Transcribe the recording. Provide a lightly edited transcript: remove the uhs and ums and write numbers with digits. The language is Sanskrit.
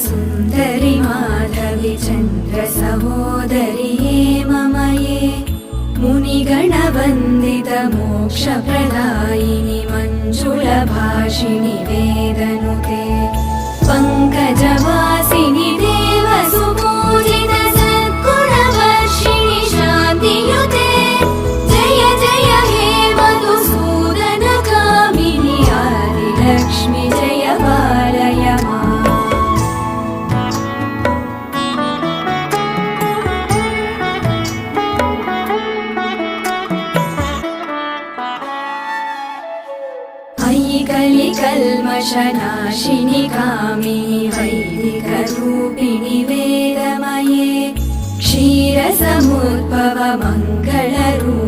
सुन्दरि माधवि चन्द्र सहोदरि हेममये मुनिगणवन्दित मोक्षप्रदायिनि मञ्जुलभाषिणि वेदनुते पङ्कजवासिनि देवसुपूजित सद्गुणवर्षिणि शान्तियुते जय जय हे मधुसूदन कामिनि आदिलक्ष्मि जय पालय माम्। अयि कलिकल्मषनाशिनि कामिनि वैदिकरूपिणि वेदमये क्षीरसमुद्भव मङ्गलरूपिणि